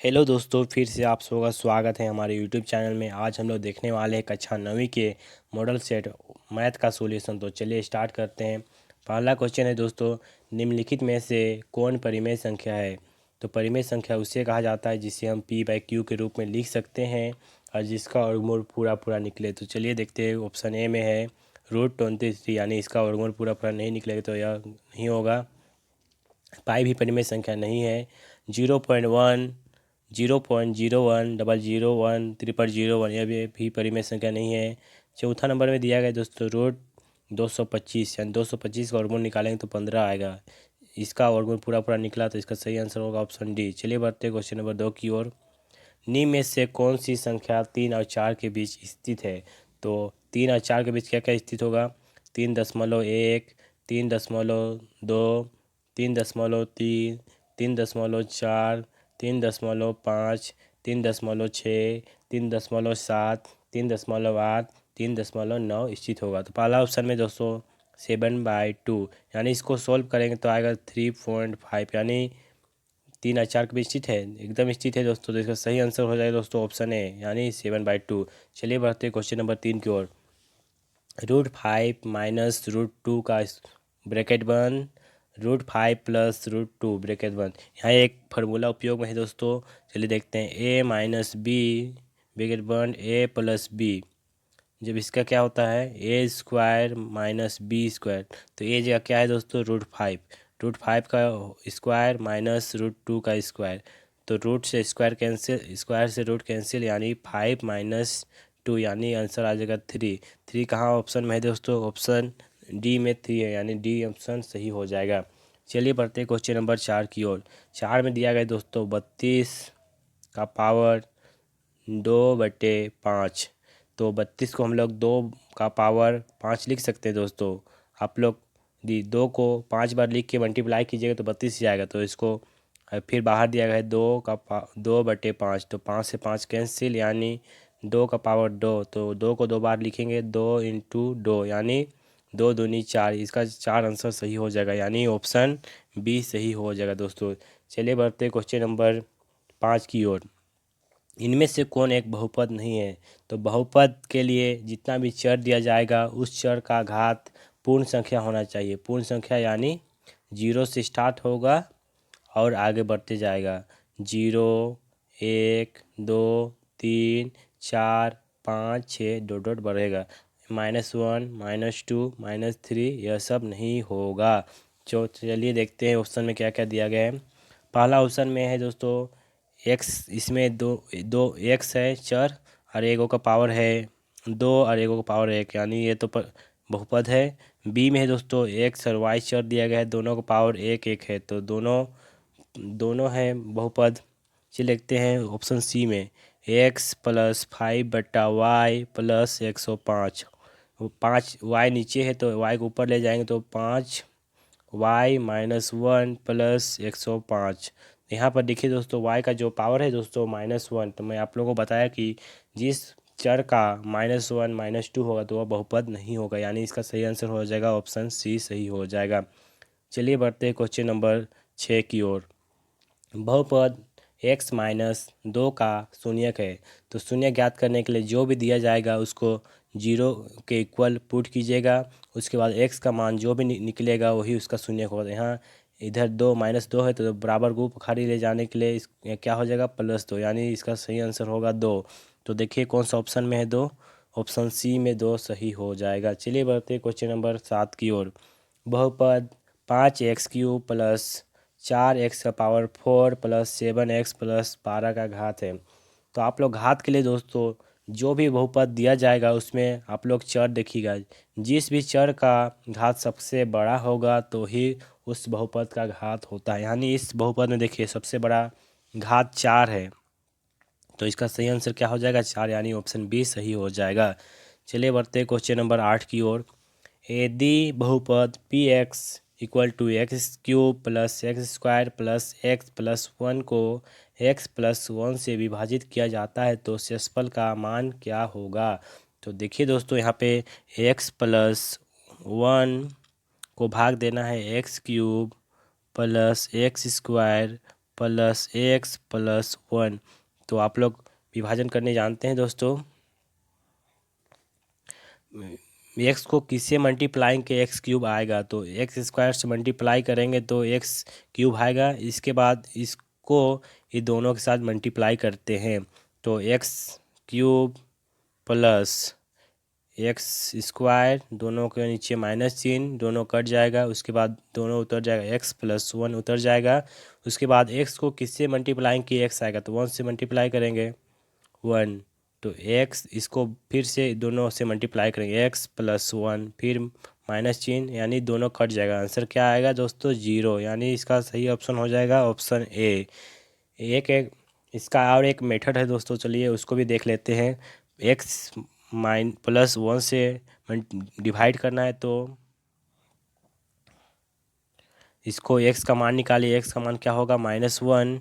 Hello दोस्तों, फिर से आप सबका स्वागत है हमारे यूट्यूब चैनल में। आज हम लोग देखने वाले हैं कक्षा 9वीं के मॉडल सेट मैथ का सॉल्यूशन। तो चलिए स्टार्ट करते हैं। पहला क्वेश्चन है दोस्तों, निम्नलिखित में से कौन परिमेय संख्या है। तो परिमेय संख्या उसे कहा जाता है जिसे हम p/q के रूप में लिख सकते हैं और जिसका वर्गमूल पूरा पूरा निकले। तो चलिए देखते हैं। ऑप्शन ए में है √23, यानी इसका वर्गमूल पूरा पूरा नहीं निकलेगा तो यह नहीं होगा। पाई भी परिमेय संख्या नहीं है। 0.1, 0.01, 001, 0001 यह भी परिमेय संख्या नहीं है। चौथा नंबर में दिया गया दोस्तों √225, यानी 225 का वर्गमूल निकालेंगे तो 15 आएगा। इसका वर्गमूल पूरा पूरा निकला तो इसका सही आंसर होगा ऑप्शन डी। चलिए बढ़ते हैं क्वेश्चन नंबर 2 की ओर। निम्न में से कौन सी संख्या 3 और 4 के बीच स्थित है। तो 3 और 4 के बीच क्या क्या स्थित होगा। 3.1, 3.2, 3.3, 3.4, 3.5, 3.6, 3.7, 3.8, 3.9 स्थित होगा। तो पहला ऑप्शन में दोस्तों 7/2, यानी इसको सोल्व करेंगे तो आएगा 3.5, यानी 3 और 4 के बीच स्थित है, एकदम स्थित है दोस्तों। तो इसका सही आंसर हो जाएगा दोस्तों ऑप्शन ए, यानी 7/2। चलिए बढ़ते हैं क्वेश्चन नंबर 3 की ओर। √5 माइनस √2 का ब्रैकेट बंद, √5 प्लस √2 ब्रैकेट बंद। यहाँ एक फार्मूला उपयोग में है दोस्तों। चलिए देखते हैं। a माइनस बी ब्रैकेट बंद a प्लस बी, जब इसका क्या होता है a² माइनस b²। तो ए जगह क्या है दोस्तों √5, √5 का स्क्वायर माइनस √2 का स्क्वायर। तो रूट से स्क्वायर कैंसिल, स्क्वायर से रूट कैंसिल, यानी 5 माइनस 2, यानी आंसर आ जाएगा 3। 3 कहाँ ऑप्शन में है दोस्तों, ऑप्शन डी में 3 है, यानी डी ऑप्शन सही हो जाएगा। चलिए बढ़ते क्वेश्चन नंबर 4 की ओर। 4 में दिया गया दोस्तों 32 का पावर 2/5। तो 32 को हम लोग 2 का पावर 5 लिख सकते हैं दोस्तों। आप लोग 2 को 5 बार लिख के मल्टीप्लाई कीजिएगा तो 32 ही आएगा। तो इसको फिर बाहर दिया गया है 2/5। तो 5 से 5 कैंसिल, यानी 2 का पावर 2। तो 2 को 2 बार लिखेंगे, 2 इंटू 2, यानी 2 दूनी 4। इसका 4 आंसर सही हो जाएगा, यानी ऑप्शन बी सही हो जाएगा दोस्तों। चलिए बढ़ते क्वेश्चन नंबर 5 की ओर। इनमें से कौन एक बहुपद नहीं है। तो बहुपद के लिए जितना भी चर दिया जाएगा उस चर का घात पूर्ण संख्या होना चाहिए। पूर्ण संख्या यानी 0 से स्टार्ट होगा और आगे बढ़ते जाएगा। 0, 1, 2, 3, 4, 5, 6 डॉट डॉट बढ़ेगा। -1, -2, -3 यह सब नहीं होगा। चलिए देखते हैं ऑप्शन में क्या क्या दिया गया है। पहला ऑप्शन में है दोस्तों एक्स, इसमें दो दो एक्स है चर और एगो का पावर है 2 और एगो का पावर 1, यानी ये तो बहुपद है। बी में है दोस्तों एक्स और वाई चर दिया गया है, दोनों का पावर 1 1 है, तो दोनों दोनों है बहुपद। चलिए देखते हैं ऑप्शन सी में x प्लस 5/y प्लस 105। वो 5 y नीचे है तो y को ऊपर ले जाएंगे तो 5y माइनस 1 प्लस 105। यहाँ पर देखिए दोस्तों y का जो पावर है दोस्तों -1। तो मैं आप लोगों को बताया कि जिस चर का -1 -2 होगा तो वह बहुपद नहीं होगा, यानी इसका सही आंसर हो जाएगा ऑप्शन सी सही हो जाएगा। चलिए बढ़ते हैं क्वेश्चन नंबर 6 की ओर। बहुपद x माइनस 2 का शून्यक है। तो शून्य ज्ञात करने के लिए जो भी दिया जाएगा उसको 0 के इक्वल पुट कीजिएगा। उसके बाद x का मान जो भी निकलेगा वही उसका शून्यक होगा। यहाँ इधर -2 है तो बराबर को खाली ले जाने के लिए क्या हो जाएगा +2, यानी इसका सही आंसर होगा 2। तो देखिए कौन सा ऑप्शन में है 2, ऑप्शन सी में 2 सही हो जाएगा। चलिए बढ़ते क्वेश्चन नंबर 7 की ओर। बहुपद 5x³ प्लस 4x का पावर 4 प्लस 7x प्लस 12 का घात है। तो आप लोग घात के लिए दोस्तों जो भी बहुपद दिया जाएगा उसमें आप लोग चर देखिएगा। जिस भी चर का घात सबसे बड़ा होगा तो ही उस बहुपद का घात होता है, यानी इस बहुपद में देखिए सबसे बड़ा घात 4 है। तो इसका सही आंसर क्या हो जाएगा 4, यानी ऑप्शन बी सही हो जाएगा। चलिए बढ़ते क्वेश्चन नंबर 8 की ओर। यदि बहुपद p x equal to x³ plus x² plus x plus 1 को x प्लस 1 से विभाजित किया जाता है तो शेषफल का मान क्या होगा। तो देखिए दोस्तों यहाँ पे x प्लस 1 को भाग देना है x³ plus x² plus x plus 1। तो आप लोग विभाजन करने जानते हैं दोस्तों। एक्स को किससे मल्टीप्लाई के एक्स क्यूब आएगा, तो एक्स स्क्वायर से मल्टीप्लाई करेंगे तो एक्स क्यूब आएगा। इसके बाद इसको ये दोनों के साथ मल्टीप्लाई करते हैं तो x cube plus x square, दोनों के नीचे माइनस चिन्ह, दोनों कट जाएगा। उसके बाद दोनों उतर जाएगा, एक्स प्लस 1 उतर जाएगा। उसके बाद एक्स को किससे मल्टीप्लाई किए एक्स आएगा, तो 1 से मल्टीप्लाई करेंगे 1, तो एक्स, इसको फिर से दोनों से मल्टीप्लाई करेंगे एक्स प्लस 1, फिर माइनस चिन्ह, यानी दोनों कट जाएगा। आंसर क्या आएगा दोस्तों, 0। यानी इसका सही ऑप्शन हो जाएगा ऑप्शन ए। एक इसका और एक मेथड है दोस्तों, चलिए उसको भी देख लेते हैं। एक्स प्लस 1 से डिवाइड करना है तो इसको एक्स का मान निकालिए। एक्स का मान क्या होगा, -1।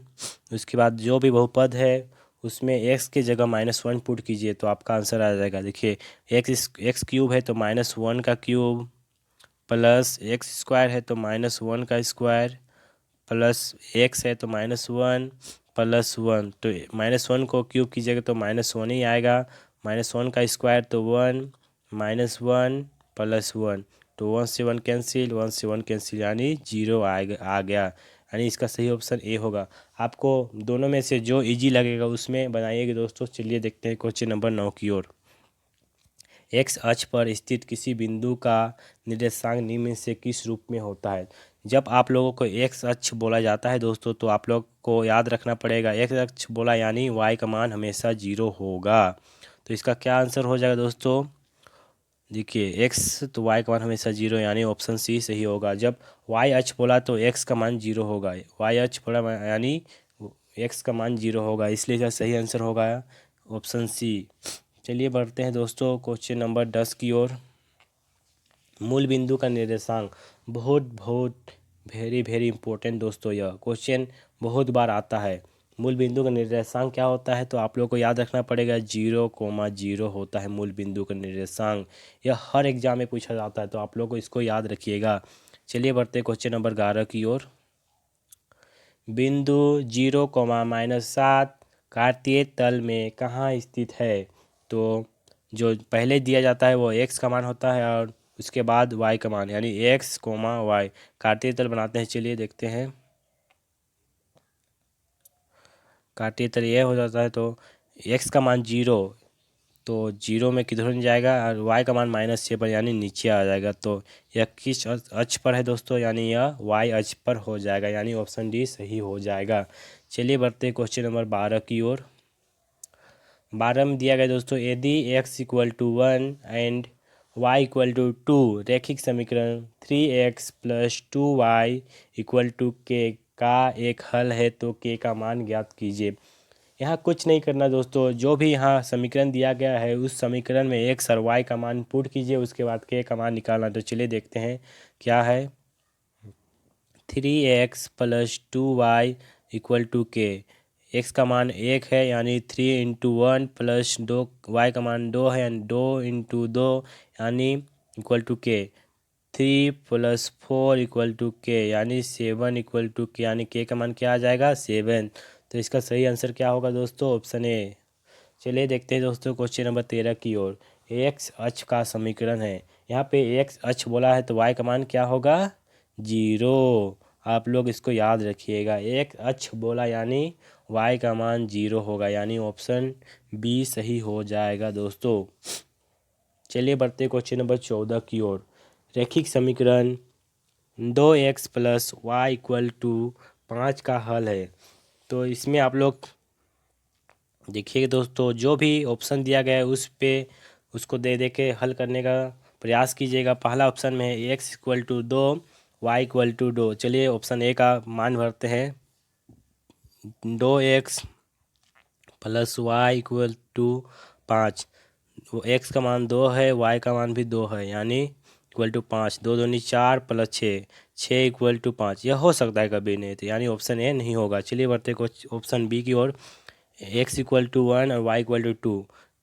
उसके बाद जो भी बहुपद है उसमें एक्स की जगह -1 पुट कीजिए तो आपका आंसर आ जाएगा। देखिए एक्स क्यूब है तो -1 का क्यूब, प्लस एक्स स्क्वायर है तो -1 का स्क्वायर, प्लस एक्स है तो -1 प्लस 1, तो -1 को क्यूब कीजिएगा तो -1 ही आएगा। -1 का स्क्वायर तो 1, -1 प्लस 1, तो 1 से 1 कैंसिल, 1 से 1 कैंसिल, यानी 0 आ गया। यानी इसका सही ऑप्शन ए होगा। आपको दोनों में से जो इजी लगेगा उसमें बनाइएगा दोस्तों। चलिए देखते हैं क्वेश्चन नंबर 9 की ओर। एक्स अक्ष पर स्थित किसी बिंदु का निर्देशांक निम्न से किस रूप में होता है। जब आप लोगों को एक्स अक्ष बोला जाता है दोस्तों तो आप लोग को याद रखना पड़ेगा, एक्स अक्ष बोला यानी वाई का मान हमेशा 0 होगा। तो इसका क्या आंसर हो जाएगा दोस्तों, देखिए एक्स तो वाई का मान हमेशा 0, यानी ऑप्शन सी सही होगा। जब वाई अक्ष बोला तो एक्स का मान 0 होगा, वाई अक्ष बोला यानी एक्स का मान 0 होगा, इसलिए इसका सही आंसर होगा ऑप्शन सी। चलिए बढ़ते हैं दोस्तों क्वेश्चन नंबर 10 की ओर। मूल बिंदु का निर्देशांक, बहुत वेरी वेरी इंपॉर्टेंट दोस्तों, यह क्वेश्चन बहुत बार आता है। मूल बिंदु का निर्देशांक क्या होता है, तो आप लोग को याद रखना पड़ेगा 0,0 होता है मूल बिंदु का निर्देशांक। यह हर एग्जाम में पूछा जाता है तो आप लोग को इसको याद रखिएगा। चलिए बढ़ते क्वेश्चन नंबर 11 की ओर। बिंदु 0,-7 कार्तीय तल में कहाँ स्थित है, तो जो पहले दिया जाता है वो एक्स का मान होता है और उसके बाद वाई का मान, यानी एक्स कोमा वाई कार्तीय तल बनाते हैं। चलिए देखते हैं, कार्तीय तल ये हो जाता है तो एक्स का मान 0, तो 0 में किधर नहीं जाएगा और वाई का मान -6 पर, यानी नीचे आ जाएगा। तो यह किस अक्ष पर है दोस्तों, यानी यह वाई अक्ष पर हो जाएगा, यानी ऑप्शन डी सही हो जाएगा। चलिए बढ़ते क्वेश्चन नंबर 12 की ओर। 12 में दिया गया दोस्तों, यदि x = 1 एंड y = 2 रैखिक समीकरण 3x + 2y = k का एक हल है तो k का मान ज्ञात कीजिए। यहाँ कुछ नहीं करना दोस्तों, जो भी यहाँ समीकरण दिया गया है उस समीकरण में x और y का मान पुट कीजिए, उसके बाद k का मान निकालना। तो चलिए देखते हैं क्या है। 3x + 2y = k, x का मान 1 है यानी 3 × 1 प्लस 2, y का मान 2 है यानी 2 × 2 यानी =k, 3 + 4 = k, यानी 7 = k, यानी k का मान क्या आ जाएगा 7। तो इसका सही आंसर क्या होगा दोस्तों, ऑप्शन ए। चलिए देखते हैं दोस्तों क्वेश्चन नंबर 13 की ओर। एक्स अक्ष का समीकरण है, यहाँ पे एक्स अक्ष बोला है तो वाई का मान क्या होगा 0। आप लोग इसको याद रखिएगा, एक अक्ष बोला यानी वाई का मान 0 होगा, यानी ऑप्शन बी सही हो जाएगा दोस्तों। चलिए बढ़ते क्वेश्चन नंबर 14 की ओर। रैखिक समीकरण 2x + y = 5 का हल है। तो इसमें आप लोग देखिए दोस्तों, जो भी ऑप्शन दिया गया है उस पे उसको दे के हल करने का प्रयास कीजिएगा। पहला ऑप्शन में है x = 2 y = 2। चलिए ऑप्शन ए का मान भरते हैं, 2x + y = 5। वो x का मान 2 है, y का मान भी 2 है, यानी =5, 2 दूनी 4 + 6, 6 = 5। यह हो सकता है कभी नहीं, तो यानी ऑप्शन ए नहीं होगा। चलिए बढ़ते कुछ ऑप्शन बी की ओर। x = 1 और y = 2,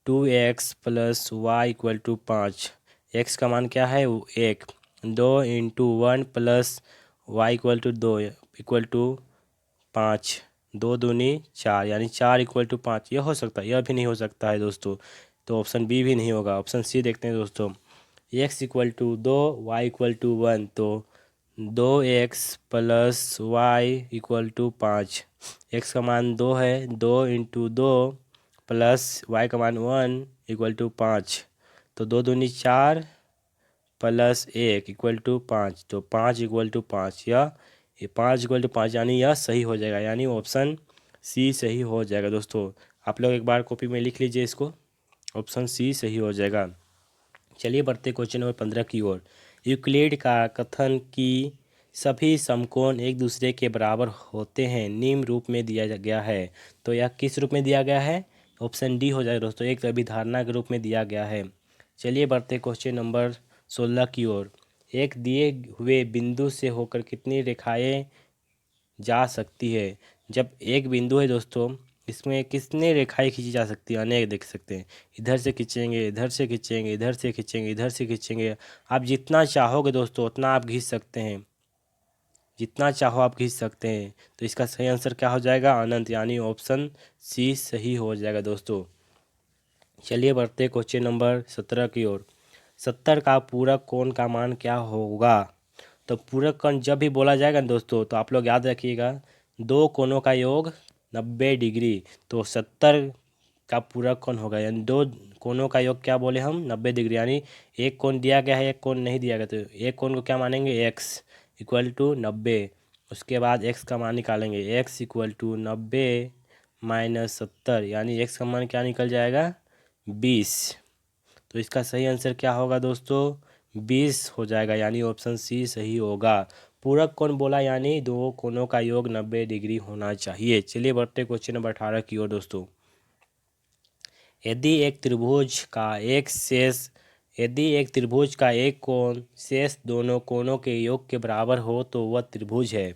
2x + y = 5। x का मान क्या है 1, 2 × 1 + y = 2 = 5। दो दूनी चार, यानी 4 = 5। यह हो सकता है, यह भी नहीं हो सकता है दोस्तों, तो ऑप्शन बी भी नहीं होगा। ऑप्शन सी देखते हैं दोस्तों। x = 2, y = 1, तो 2x + y = 5। x का मान 2 है, 2 × 2 प्लस y का मान 1 = 5, तो दो दूनी 4 प्लस 1 = 5, तो 5 = 5। ये 5 = 5, यानी यह सही हो जाएगा, यानी ऑप्शन सी सही हो जाएगा दोस्तों। आप लोग एक बार कॉपी में लिख लीजिए इसको, ऑप्शन सी सही हो जाएगा। चलिए बढ़ते क्वेश्चन नंबर 15 की ओर। यूक्लिड का कथन कि सभी समकोण एक दूसरे के बराबर होते हैं निम्न रूप में दिया गया है, तो यह किस रूप में दिया गया है? ऑप्शन डी हो जाएगा दोस्तों, एक अभिधारणा के रूप में दिया गया है। चलिए बढ़ते क्वेश्चन नंबर 16 की ओर। एक दिए हुए बिंदु से होकर कितनी रेखाएं जा सकती है? जब एक बिंदु है दोस्तों, इसमें कितने रेखाएं खींची जा सकती है? अनेक देख सकते हैं। इधर से खींचेंगे, इधर से खींचेंगे, इधर से खींचेंगे, इधर से खींचेंगे। आप जितना चाहोगे दोस्तों उतना आप खींच सकते हैं, जितना चाहो आप खींच सकते हैं। तो इसका सही आंसर क्या हो जाएगा? अनंत, यानी ऑप्शन सी सही हो जाएगा दोस्तों। चलिए बढ़ते क्वेश्चन नंबर 17 की ओर। 70 का पूरक कोण का मान क्या होगा? तो पूरक कोण जब भी बोला जाएगा ना दोस्तों, तो आप लोग याद रखिएगा, दो कोणों का योग 90 डिग्री। तो 70 का पूरक कोण होगा, यानी दो कोणों का योग क्या बोले हम? 90 डिग्री। यानी एक कोण दिया गया है, एक कोण नहीं दिया गया, तो एक कोण को क्या मानेंगे? x = 90। उसके बाद x का मान निकालेंगे, x = 90 - 70, यानी x का मान क्या निकल जाएगा? 20। तो इसका सही आंसर क्या होगा दोस्तों? 20 हो जाएगा, यानी ऑप्शन सी सही होगा। पूरक कोण बोला यानी दो कोणों का योग 90 डिग्री होना चाहिए। चलिए बढ़ते क्वेश्चन नंबर 18 की ओर दोस्तों। यदि एक त्रिभुज का एक शेष यदि एक त्रिभुज का एक कोण शेष दोनों कोणों के योग के बराबर हो तो वह त्रिभुज है।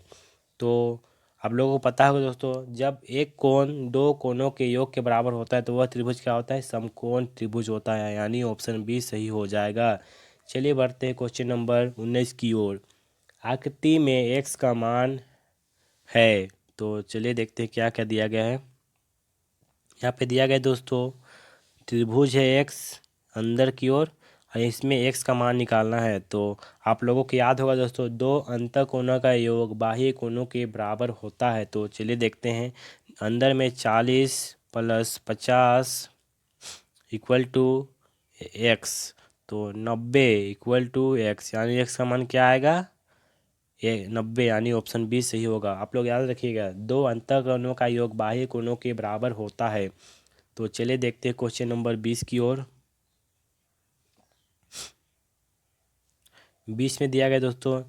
तो आप लोगों को पता होगा दोस्तों, जब एक कोण दो कोणों के योग के बराबर होता है तो वह त्रिभुज क्या होता है? समकोण त्रिभुज होता है, यानी ऑप्शन बी सही हो जाएगा। चलिए बढ़ते हैं क्वेश्चन नंबर 19 की ओर। आकृति में एक्स का मान है, तो चलिए देखते हैं क्या क्या दिया गया है। यहाँ पे दिया गया है दोस्तों, त्रिभुज है एक्स अंदर की ओर, और इसमें एक्स का मान निकालना है। तो आप लोगों को याद होगा दोस्तों, दो अंतःकोणों का योग बाह्य कोणों के बराबर होता है। तो चलिए देखते हैं, अंदर में 40 + 50 = x, तो 90 = x, यानी x का मान क्या आएगा? ये 90, यानी ऑप्शन बी सही होगा। आप लोग याद रखिएगा, दो अंतःकोणों का योग बाह्य कोणों के बराबर होता है। तो चलिए देखते हैं क्वेश्चन नंबर 20 की ओर। 20 में दिया गया दोस्तों,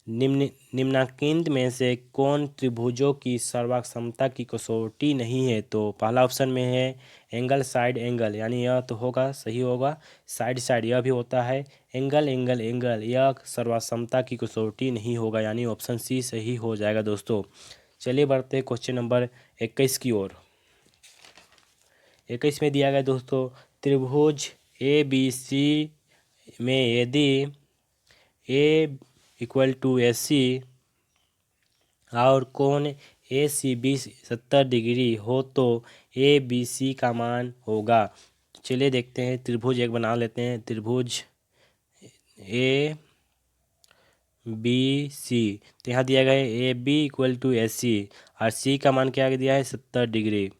निम्नांकित में से कौन त्रिभुजों की सर्वक्षमता की कसौटी नहीं है? तो पहला ऑप्शन में है एंगल साइड एंगल, यानी यह तो होगा, सही होगा। साइड साइड यह भी होता है। एंगल एंगल एंगल यह सर्वक्षमता की कसौटी नहीं होगा, यानी ऑप्शन सी सही हो जाएगा दोस्तों। चलिए बढ़ते हैं क्वेश्चन नंबर 21 की ओर। 21 में दिया गया दोस्तों, त्रिभुज ए बी सी में यदि A = AC और कोण ACB 70 डिग्री हो तो ABC का मान होगा। चलिए देखते हैं, त्रिभुज एक बना लेते हैं। त्रिभुज ABC, तो यहाँ दिया गया है AB = AC और C का मान क्या दिया है? 70 डिग्री।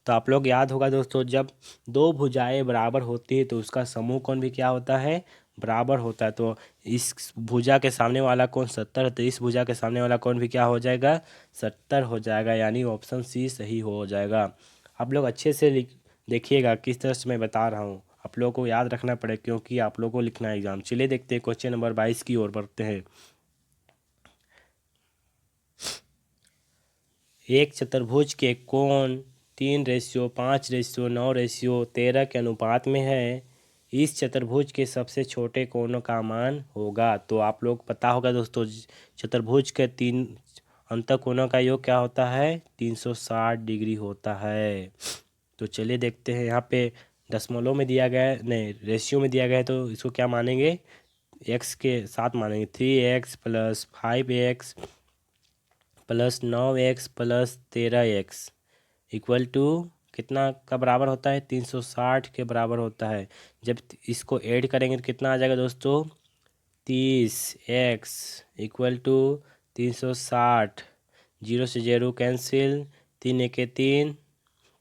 तो आप लोग याद होगा दोस्तों, जब दो भुजाएं बराबर होती है तो उसका समूह कोण भी क्या होता है? बराबर होता है। तो इस भुजा के सामने वाला कोण 70 है, तो इस भुजा के सामने वाला कोण भी क्या हो जाएगा? 70 हो जाएगा, यानी ऑप्शन सी सही हो जाएगा। आप लोग अच्छे से देखिएगा किस तरह से मैं बता रहा हूँ, आप लोगों को याद रखना पड़ेगा, क्योंकि आप लोगों को लिखना है एग्जाम। चलिए देखते हैं क्वेश्चन नंबर 22 की ओर बढ़ते हैं। एक चतुर्भुज के कोण 3:5:9:13 के अनुपात में है। इस चतुर्भुज के सबसे छोटे कोण का मान होगा। तो आप लोग पता होगा दोस्तों, चतुर्भुज के तीन अंतःकोणों का योग क्या होता है? 360 डिग्री होता है। तो चलिए देखते हैं, यहाँ पे दशमलव में दिया गया है, नहीं रेशियो में दिया गया है, तो इसको क्या मानेंगे? एक्स के साथ मानेंगे। 3x + 5x plus 9x plus 13x equal to कितना का बराबर होता है? 360 के बराबर होता है। जब इसको ऐड करेंगे तो कितना आ जाएगा दोस्तों? 30x equal to 360। जीरो से जीरो कैंसिल, तीन एके तीन,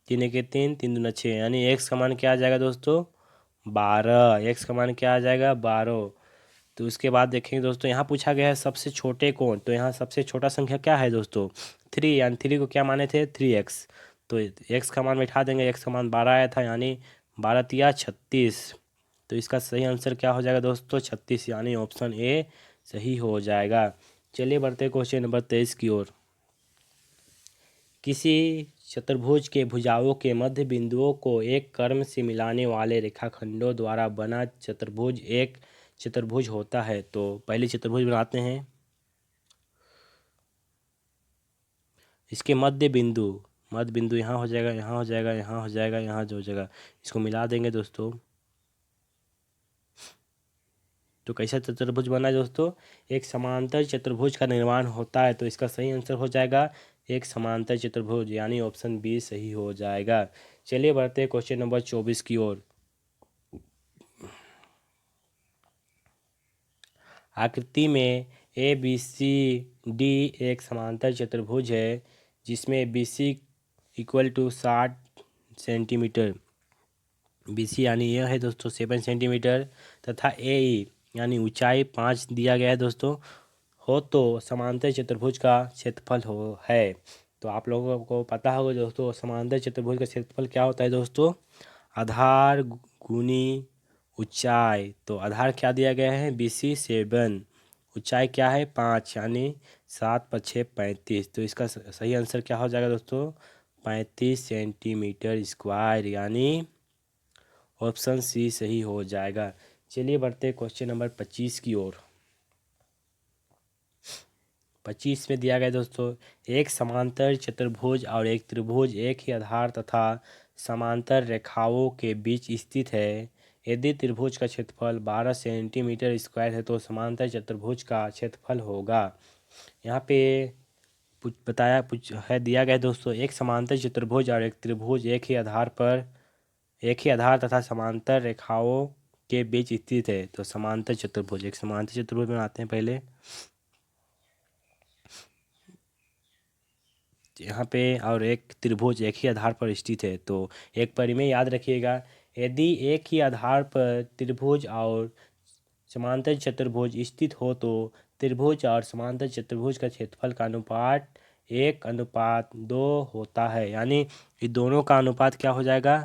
तीन एके तीन, तीन दूना छः, यानी एक्स का मान क्या आ जाएगा दोस्तों? 12। एक्स का मान क्या आ जाएगा? 12। तो उसके बाद देखेंगे दोस्तों, यहाँ पूछा गया है सबसे छोटे कौन, तो यहाँ सबसे छोटा संख्या क्या है दोस्तों? 3, यानी 3 को क्या माने थे? 3x। तो एक्स का मान बैठा देंगे, एक्स का मान 12 आया था, यानी 12 तिया 36। तो इसका सही आंसर क्या हो जाएगा दोस्तों? 36, यानी ऑप्शन ए सही हो जाएगा। चलिए बढ़ते क्वेश्चन नंबर 23 की ओर। किसी चतुर्भुज के भुजाओं के मध्य बिंदुओं को एक कर्म से मिलाने वाले रेखाखंडों द्वारा बना चतुर्भुज एक चतुर्भुज होता है। तो पहले चतुर्भुज बनाते हैं। इसके मध्य बिंदु यहाँ हो जाएगा, यहाँ हो जाएगा, यहाँ हो जाएगा, यहाँ जो हो जाएगा, इसको मिला देंगे दोस्तों। तो कैसा चतुर्भुज बना है दोस्तों? एक समांतर चतुर्भुज का निर्माण होता है। तो इसका सही आंसर हो जाएगा एक समांतर चतुर्भुज, यानी ऑप्शन बी सही हो जाएगा। चलिए बढ़ते हैं क्वेश्चन नंबर 24 की ओर। आकृति में ए बी सी डी एक समांतर चतुर्भुज है जिसमें B C equal to 60 centimetre, B C यानी यह है दोस्तों 7 सेंटीमीटर, तथा ए ई यानी ऊंचाई 5 दिया गया है दोस्तों, हो तो समांतर चतुर्भुज का क्षेत्रफल हो है। तो आप लोगों को पता होगा दोस्तों, समांतर चतुर्भुज का क्षेत्रफल क्या होता है दोस्तों? आधार गुनी ऊंचाई। तो आधार क्या दिया गया है? बी सी 7, ऊंचाई क्या है? 5, यानी 7 × 6 = 35। तो इसका सही आंसर क्या हो जाएगा दोस्तों? 35 सेंटीमीटर स्क्वायर, यानी ऑप्शन सी सही हो जाएगा। चलिए बढ़ते क्वेश्चन नंबर 25 की ओर। 25 में दिया गया दोस्तों, एक समांतर चतुर्भुज और एक त्रिभुज एक ही आधार तथा समांतर रेखाओं के बीच स्थित है। यदि त्रिभुज का क्षेत्रफल 12 सेंटीमीटर स्क्वायर है तो समांतर चतुर्भुज का क्षेत्रफल होगा। यहाँ पे दिया गया है दोस्तों, एक समांतर चतुर्भुज और एक त्रिभुज एक ही आधार तथा समांतर रेखाओं के बीच स्थित है। तो समांतर चतुर्भुज, एक समांतर चतुर्भुज बनाते हैं पहले। यहाँ पे और एक त्रिभुज एक ही आधार पर स्थित है। तो एक परिमेय याद रखिएगा, यदि एक ही आधार पर त्रिभुज और समांतर चतुर्भुज स्थित हो तो त्रिभुज और समांतर चतुर्भुज का क्षेत्रफल का अनुपात 1:2 होता है, यानी ये दोनों का अनुपात क्या हो जाएगा?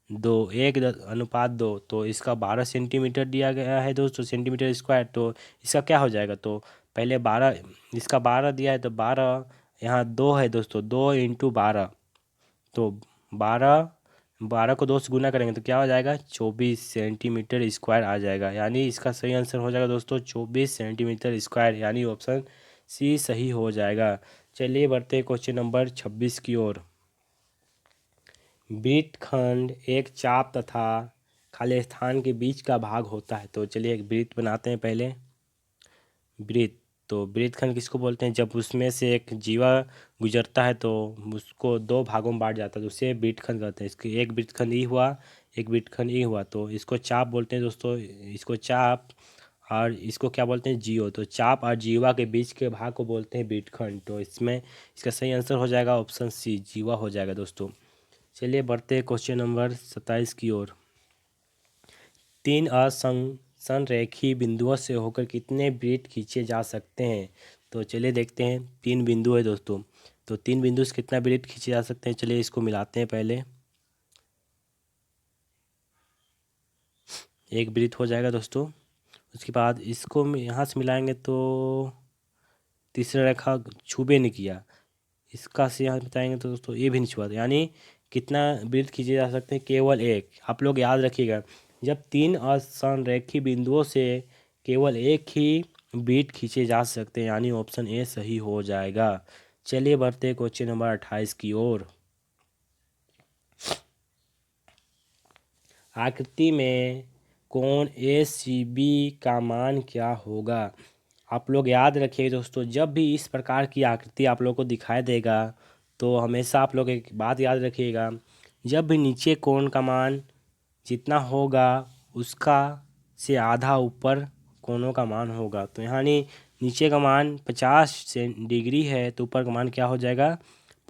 2, 1:2। तो इसका 12 सेंटीमीटर दिया गया है दोस्तों, सेंटीमीटर स्क्वायर। तो इसका क्या हो जाएगा? तो पहले 12, इसका 12 दिया है तो 12, यहाँ 2 है दोस्तों, 2 × 12। तो 12, 12 को 2 से गुना करेंगे तो क्या हो जाएगा? 24 सेंटीमीटर स्क्वायर आ जाएगा, यानी इसका सही आंसर हो जाएगा दोस्तों 24 सेंटीमीटर स्क्वायर, यानी ऑप्शन सी सही हो जाएगा। चलिए बढ़ते हैं क्वेश्चन नंबर 26 की ओर। वृत्तखंड एक चाप तथा खाली स्थान के बीच का भाग होता है। तो चलिए एक वृत्त बनाते हैं पहले। वृत्त, तो वृत्तखंड किसको बोलते हैं? जब उसमें से एक जीवा गुजरता है तो उसको दो भागों में बांट जाता है, तो उसे वृत्तखंड कहते हैं। इसके एक वृत्तखंड ई हुआ, एक वृत्तखंड ई हुआ, तो इसको चाप बोलते हैं दोस्तों। इसको चाप और इसको क्या बोलते हैं? जीव। तो चाप और जीवा के बीच के भाग को बोलते हैं वृत्तखंड। तो इसमें इसका सही आंसर हो जाएगा ऑप्शन सी, जीवा हो जाएगा दोस्तों। चलिए बढ़ते हैं क्वेश्चन नंबर 27 की ओर। 3 असंरेखी बिंदुओं से होकर कितने वृत्त खींचे जा सकते हैं? तो चलिए देखते हैं। 3 बिंदु है दोस्तों, तो 3 बिंदु से कितना वृत्त खींचे जा सकते हैं? चलिए इसको मिलाते हैं पहले। एक वृत्त हो जाएगा दोस्तों। उसके बाद इसको यहाँ से मिलाएंगे तो तीसरा रेखा छूबे नहीं किया, इसका से यहाँ बताएंगे तो दोस्तों ये भी नहीं छुआ, यानी कितना वृत्त खींचे जा सकते हैं? केवल एक। आप लोग याद रखिएगा, जब 3 असंरेखी बिंदुओं से केवल एक ही वृत्त खींचे जा सकते हैं, यानी ऑप्शन ए सही हो जाएगा। चलिए बढ़ते क्वेश्चन नंबर 28 की ओर। आकृति में कोण ए सी बी का मान क्या होगा? आप लोग याद रखिए दोस्तों, जब भी इस प्रकार की आकृति आप लोग को दिखाई देगा तो हमेशा आप लोग एक बात याद रखिएगा, जब भी नीचे कोण का मान जितना होगा उसका से आधा ऊपर कोणों का मान होगा। तो यहाँ नीचे का मान 50 से डिग्री है तो ऊपर का मान क्या हो जाएगा,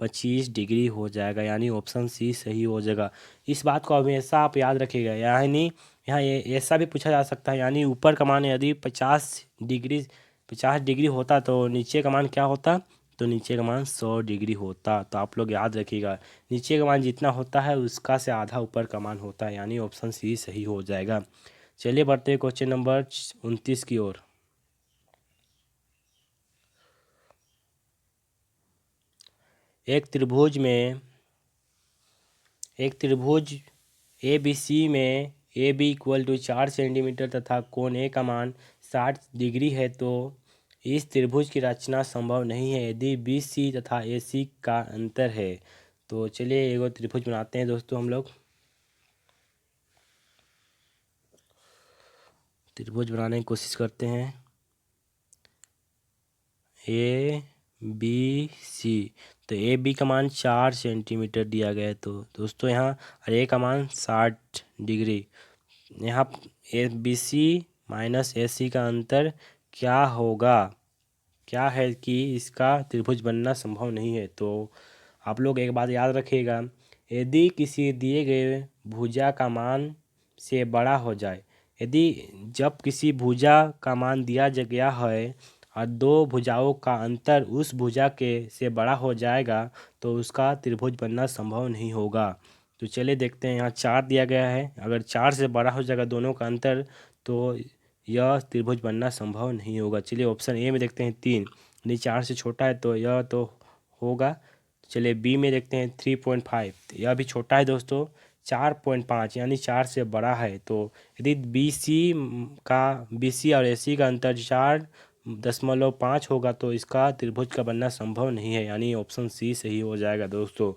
25 डिग्री हो जाएगा, यानी ऑप्शन सी सही हो जाएगा। इस बात को हमेशा आप याद रखिएगा। यानी यहाँ ये ऐसा भी पूछा जा सकता है, यानी ऊपर का मान यदि 50 डिग्री होता तो नीचे का मान क्या होता, तो नीचे का मान 100 डिग्री होता। तो आप लोग याद रखिएगा, नीचे का मान जितना होता है उसका से आधा ऊपर का मान होता है, यानी ऑप्शन सी सही हो जाएगा। चलिए बढ़ते हैं क्वेश्चन नंबर 29 की ओर। एक त्रिभुज ए बी सी में A B equal to 4 centimetre तथा कोण ए का मान 60 डिग्री है, तो इस त्रिभुज की रचना संभव नहीं है यदि बी सी तथा ए सी का अंतर है। तो चलिए एगो त्रिभुज बनाते हैं दोस्तों, हम लोग त्रिभुज बनाने की कोशिश करते हैं। ए बी सी, तो ए बी का मान 4 सेंटीमीटर दिया गया है, तो दोस्तों यहाँ और ए का मान 60 डिग्री। यहाँ ए बी सी माइनस ए सी का अंतर क्या होगा, क्या है कि इसका त्रिभुज बनना संभव नहीं है। तो आप लोग एक बात याद रखिएगा, यदि किसी दिए गए भुजा का मान से बड़ा हो जाए, यदि जब किसी भुजा का मान दिया गया है और दो भुजाओं का अंतर उस भुजा के से बड़ा हो जाएगा तो उसका त्रिभुज बनना संभव नहीं होगा। तो चलिए देखते हैं, यहाँ 4 दिया गया है, अगर 4 से बड़ा हो जाएगा दोनों का अंतर तो यह त्रिभुज बनना संभव नहीं होगा। चलिए ऑप्शन ए में देखते हैं 3, यदि 4 से छोटा है तो यह तो होगा। चलिए बी में देखते हैं 3.5, यह भी छोटा है दोस्तों, 4.5 यानी 4 से बड़ा है। तो यदि बी सी और ए सी का अंतर 4.5 होगा तो इसका त्रिभुज का बनना संभव नहीं है, यानी ऑप्शन सी सही हो जाएगा दोस्तों।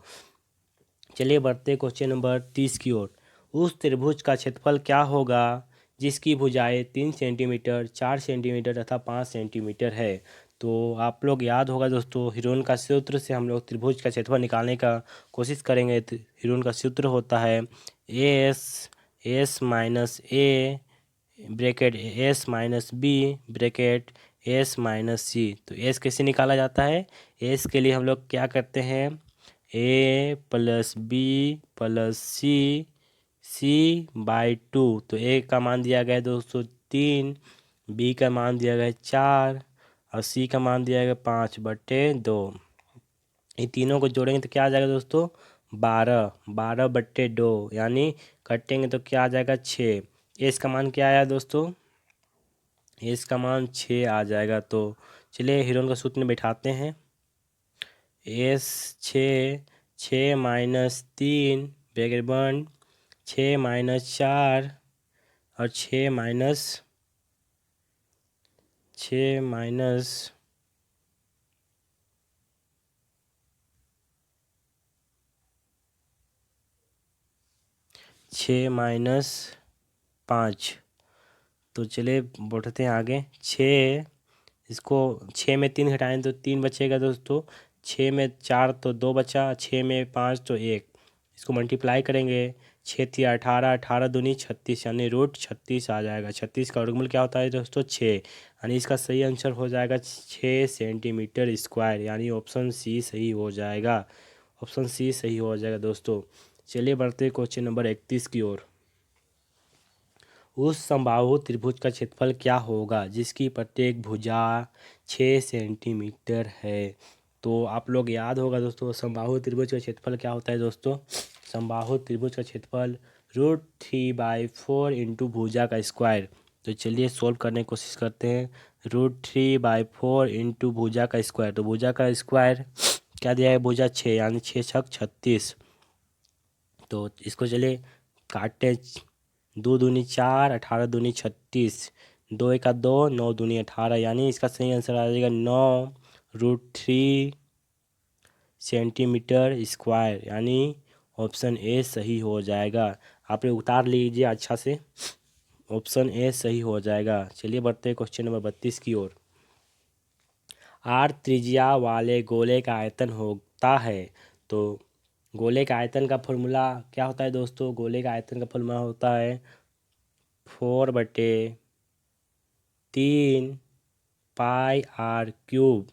चलिए बढ़ते क्वेश्चन नंबर 30 की ओर। उस त्रिभुज का क्षेत्रफल क्या होगा जिसकी भुजाएं 3 सेंटीमीटर, 4 सेंटीमीटर तथा 5 सेंटीमीटर है। तो आप लोग याद होगा दोस्तों, हिरोन का सूत्र से हम लोग त्रिभुज का क्षेत्रफल निकालने का कोशिश करेंगे। तो हिरोन का सूत्र होता है S minus A bracket S minus B bracket S minus C. तो एस कैसे निकाला जाता है, एस के लिए हम लोग क्या करते हैं, A plus B plus C C by 2। तो ए का मान दिया गया है दोस्तों 3, बी का मान दिया गया है 4 और सी का मान दिया गया 5/2। ये तीनों को जोड़ेंगे तो क्या आ जाएगा दोस्तों, 12/2, यानी कटेंगे तो क्या आ जाएगा 6। एस का मान क्या आया दोस्तों, एस का मान 6 आ जाएगा। तो चलिए हिरोन का सूत्र में बैठाते हैं, एस 6, 6-3 ब्रैकेट बंद, 6-4 और 6 माइनस 5। तो चलिए बढ़ते हैं आगे। 6, इसको 6 में 3 घटाएं तो 3 बचेगा दोस्तों, 6 में 4 तो 2 बचा, 6 में 5 तो 1। इसको मल्टीप्लाई करेंगे, 6 × 18, 18 दूनी 36, यानी √36 आ जाएगा। 36 का वर्गमूल क्या होता है दोस्तों, 6, यानी इसका सही आंसर हो जाएगा 6 सेंटीमीटर स्क्वायर, यानी ऑप्शन सी सही हो जाएगा। ऑप्शन सी सही हो जाएगा दोस्तों। चलिए बढ़ते क्वेश्चन नंबर 31 की ओर। उस समबाहु त्रिभुज का क्षेत्रफल क्या होगा जिसकी प्रत्येक भुजा 6 सेंटीमीटर है। तो आप लोग याद होगा दोस्तों, समबाहु त्रिभुज का क्षेत्रफल क्या होता है दोस्तों, समबाहु त्रिभुज का क्षेत्रफल √3/4 इंटू भुजा का स्क्वायर। तो चलिए सोल्व करने की कोशिश करते हैं, √3/4 इंटू भुजा का स्क्वायर। तो भुजा का स्क्वायर क्या दिया है, भुजा 6 यानी 6×6 = 36। तो इसको चलिए काटते, 2 दूनी 4, 18 दूनी 36, 2 × 2, 9 दूनी 18, यानी इसका सही आंसर आ जाएगा 9√3 सेंटीमीटर स्क्वायर, यानी ऑप्शन ए सही हो जाएगा। आप लोग उतार लीजिए अच्छा से, ऑप्शन ए सही हो जाएगा। चलिए बढ़ते हैं क्वेश्चन नंबर 32 की ओर। आर त्रिज्या वाले गोले का आयतन होता है। तो गोले का आयतन का फॉर्मूला क्या होता है दोस्तों? गोले का आयतन का फॉर्मूला होता है 4/3 पाई आर क्यूब।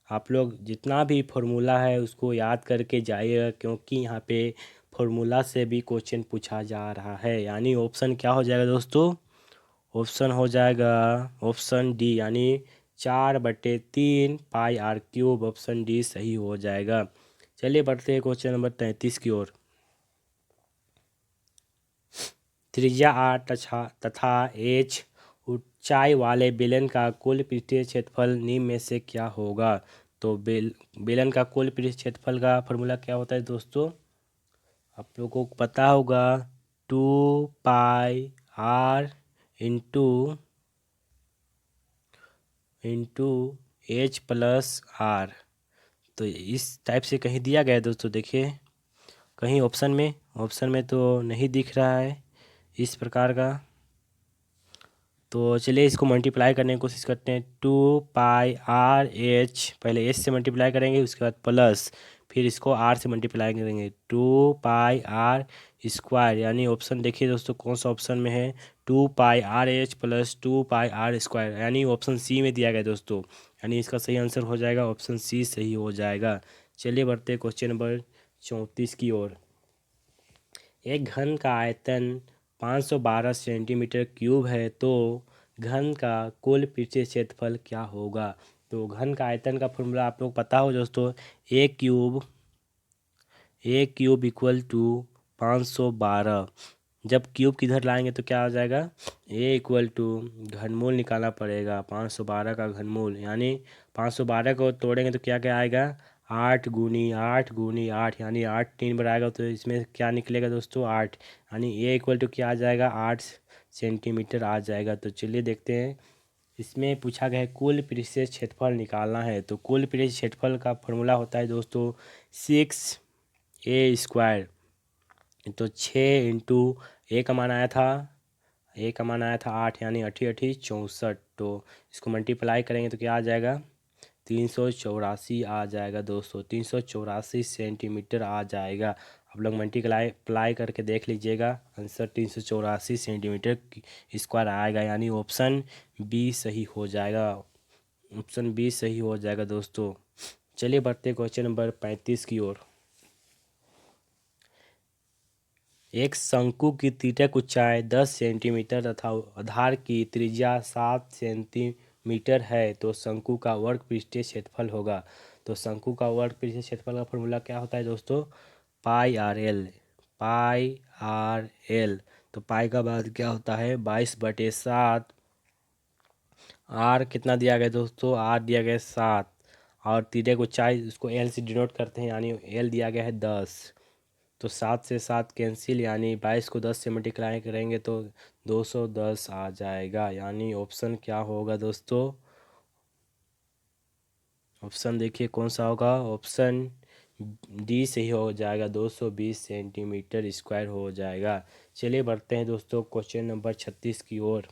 आप लोग जितना भी फॉर्मूला है उसको याद करके जाइएगा, क्योंकि यहाँ पे फॉर्मूला से भी क्वेश्चन पूछा जा रहा है। यानी ऑप्शन क्या हो जाएगा दोस्तों? ऑप्शन हो जाएगा ऑप्शन डी, यानी 4/3 पाई आर क्यूब। ऑप्शन डी सही हो जाएगा। चलिए बढ़ते हैं क्वेश्चन नंबर 33 की ओर। त्रिज्या आर तथा एच ऊंचाई वाले बेलन का कुल पृष्ठीय क्षेत्रफल निम्न में से क्या होगा? तो बेलन का कुल पृष्ठीय क्षेत्रफल का फॉर्मूला क्या होता है दोस्तों? आप लोगों को पता होगा 2 pi R into H plus R. तो इस टाइप से कहीं दिया गया है दोस्तों, देखिए कहीं ऑप्शन में तो नहीं दिख रहा है इस प्रकार का। तो चलिए इसको मल्टीप्लाई करने की कोशिश करते हैं। 2 पाई आर एच, पहले एच से मल्टीप्लाई करेंगे, उसके बाद प्लस, फिर इसको आर से मल्टीप्लाई करेंगे 2 पाई आर स्क्वायर। यानी ऑप्शन देखिए दोस्तों कौन सा ऑप्शन में है, 2 pi R H plus 2 pi R square, यानी ऑप्शन सी में दिया गया दोस्तों। यानी इसका सही आंसर हो जाएगा ऑप्शन सी सही हो जाएगा। चलिए बढ़ते हैं क्वेश्चन नंबर 34 की ओर। एक घन का आयतन 512 सेंटीमीटर क्यूब है, तो घन का कुल पृष्ठीय क्षेत्रफल क्या होगा? तो घन का आयतन का फॉर्मूला आप लोग पता हो दोस्तों, ए क्यूब इक्वल टू 512। जब क्यूब किधर लाएंगे तो क्या आ जाएगा? ए इक्वल टू घनमूल निकालना पड़ेगा, 512 का घनमूल, यानी 512 को तोड़ेंगे तो क्या क्या आएगा? 8 × 8 × 8, यानी 8 3 बार आएगा, तो इसमें क्या निकलेगा दोस्तों? 8। यानी ए इक्वल टू क्या आ जाएगा? 8 सेंटीमीटर आ जाएगा। तो चलिए देखते हैं, इसमें पूछा गया है कुल पृष्ठीय क्षेत्रफल निकालना है। तो कुल पृष्ठीय क्षेत्रफल का फॉर्मूला होता है दोस्तों 6a²। तो 6 × ए का मान आया था 8, यानी 8 8 64। तो इसको मल्टीप्लाई करेंगे तो क्या आ जाएगा? 384 आ जाएगा दोस्तों, 384 सेंटीमीटर आ जाएगा। आप लोग मल्टीप्लाई करके देख लीजिएगा, आंसर 384 सेंटीमीटर स्क्वायर आएगा। यानी ऑप्शन बी सही हो जाएगा, ऑप्शन बी सही हो जाएगा दोस्तों। चलिए बढ़ते क्वेश्चन नंबर 35 की ओर। एक शंकु की तिर्यक ऊंचाई 10 सेंटीमीटर तथा आधार की त्रिज्या 7 सेंटीमीटर है, तो शंकु का वर्ग पृष्ठीय क्षेत्रफल होगा। तो शंकु का वर्ग पृष्ठीय क्षेत्रफल का फॉर्मूला क्या होता है दोस्तों? पाई आर एल। तो पाई का बाद क्या होता है? 22/7। आर कितना दिया गया दोस्तों? आर दिया गया 7, और तिर्यक ऊंचाई उसको एल से डिनोट करते हैं, यानी एल दिया गया है 10। तो 7 से 7 कैंसिल, यानी 22 को 10 से मल्टीप्लाई करेंगे तो 210 आ जाएगा। यानी ऑप्शन क्या होगा दोस्तों? ऑप्शन देखिए कौन सा होगा? ऑप्शन डी सही हो जाएगा, 220 सेंटीमीटर स्क्वायर हो जाएगा। चलिए बढ़ते हैं दोस्तों क्वेश्चन नंबर 36 की ओर।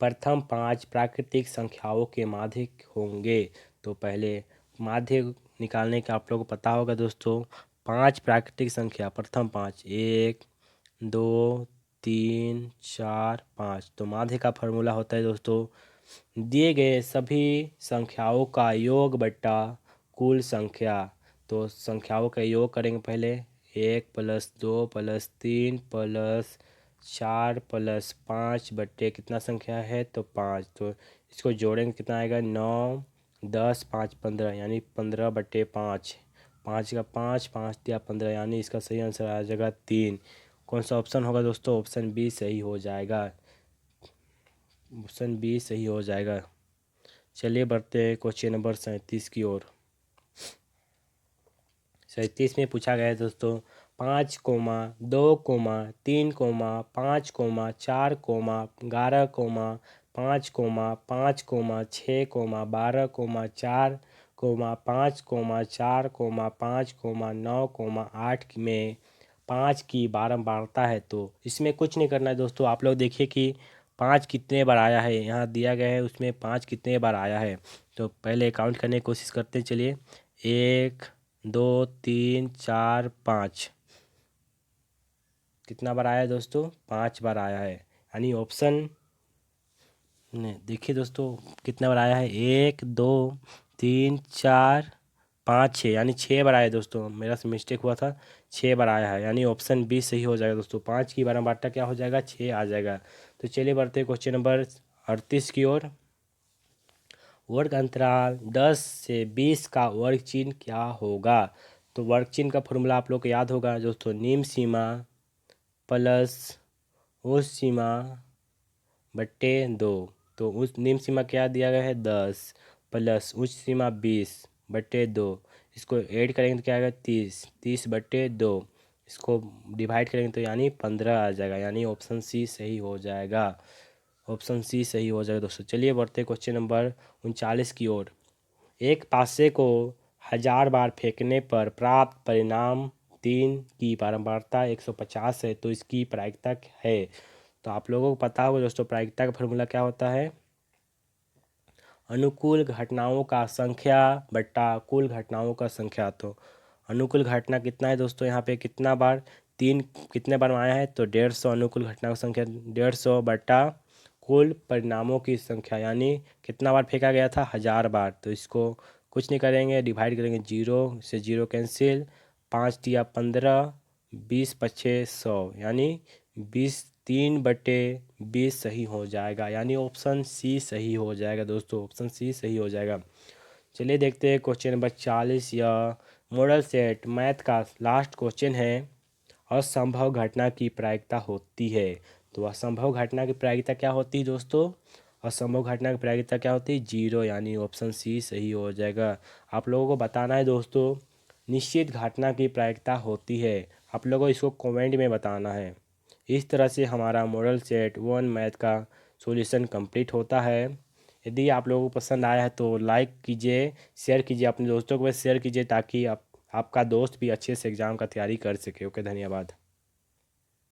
प्रथम 5 प्राकृतिक संख्याओं के माध्य होंगे। तो पहले माध्य निकालने का आप लोगों को पता होगा दोस्तों। 5 प्राकृतिक संख्या, प्रथम 5, 1 2 3 4 5। तो माध्य का फॉर्मूला होता है दोस्तों, दिए गए सभी संख्याओं का योग बट्टा कुल संख्या। तो संख्याओं का योग करेंगे पहले, 1 + 2 + 3 + 4 + 5 बट्टे कितना संख्या है? तो 5। तो इसको जोड़ेंगे कितना आएगा? 9 10 5 15, यानी 15/5। 5 का 5, 5 दिया 15, यानी इसका सही आंसर आ जाएगा 3। कौन सा ऑप्शन होगा दोस्तों? ऑप्शन बी सही हो जाएगा, ऑप्शन बी सही हो जाएगा। चलिए बढ़ते हैं क्वेश्चन नंबर 37 की ओर। 37 में पूछा गया है दोस्तों 5, 2, 3, 5, 4, 5, 5, 6, 5, 5, 5, 5, 5, 5, 9, 8 में 5 की बारंबारता है। तो इसमें कुछ नहीं करना है दोस्तों, आप लोग देखिए कि 5 कितने बार आया है, यहाँ दिया गया है उसमें 5 कितने बार आया है। तो पहले काउंट करने की कोशिश करते हैं, चलिए। 1 2 3 4 5। कितना बार आया है दोस्तों, 5 बार आया है। यानी ऑप्शन ने देखिए दोस्तों कितना बार आया है, 1 2 3 4 5 6, यानी 6 बार आया है दोस्तों, मेरा से मिस्टेक हुआ था। 6 बार आया है, यानी ऑप्शन बी सही हो जाएगा दोस्तों। 5 की 12 बाटा क्या हो जाएगा, 6 आ जाएगा। तो चलिए बढ़ते हैं क्वेश्चन नंबर 38 की ओर। वर्ग अंतराल 10 से 20 का वर्ग चिन्ह क्या होगा। तो वर्ग चिन्ह का फॉर्मूला आप लोग को याद होगा दोस्तों, निम्न सीमा प्लस उस सीमा बट्टे 2। तो उस निम्न सीमा क्या दिया गया है, 10 प्लस उच्च सीमा 20/2। इसको ऐड करेंगे तो क्या आएगा, 30/2। इसको डिवाइड करेंगे तो यानी 15 आ जाएगा, यानी ऑप्शन सी सही हो जाएगा। ऑप्शन सी सही हो जाएगा दोस्तों। चलिए बढ़ते क्वेश्चन नंबर 39 की ओर। एक पासे को 1000 बार फेंकने पर प्राप्त परिणाम 3 की बारंबारता 150 है, तो इसकी प्रायिकता है। तो आप लोगों को पता होगा दोस्तों, प्रायिकता का फॉर्मूला क्या होता है, अनुकूल घटनाओं का संख्या बट्टा कुल घटनाओं का संख्या। तो अनुकूल घटना कितना है दोस्तों, यहाँ पे कितना बार, 3 कितने बार आया है, तो 150 अनुकूल घटना की संख्या 150 बट्टा कुल परिणामों की संख्या, यानी कितना बार फेंका गया था, 1000 बार। तो इसको कुछ नहीं करेंगे, डिवाइड करेंगे, 0 से 0 कैंसिल, 5 तिया 15, 20 पच्छे 100, यानी 3/20 सही हो जाएगा, यानी ऑप्शन सी सही हो जाएगा दोस्तों। ऑप्शन सी सही हो जाएगा। चलिए देखते हैं क्वेश्चन नंबर 40 या मॉडल सेट मैथ का लास्ट क्वेश्चन है। असंभव घटना की प्रायिकता होती है। तो असंभव घटना की प्रायिकता क्या होती है दोस्तों, असंभव घटना की प्रायिकता क्या होती है, 0, यानी ऑप्शन सी सही हो जाएगा। आप लोगों को बताना है दोस्तों, निश्चित घटना की प्रायिकता होती है। आप लोगों को इसको कमेंट में बताना है। इस तरह से हमारा मॉडल सेट 1 मैथ का सॉल्यूशन कंप्लीट होता है। यदि आप लोगों को पसंद आया है तो लाइक कीजिए, शेयर कीजिए, अपने दोस्तों को भी शेयर कीजिए, ताकि आपका दोस्त भी अच्छे से एग्ज़ाम का तैयारी कर सके। ओके, धन्यवाद।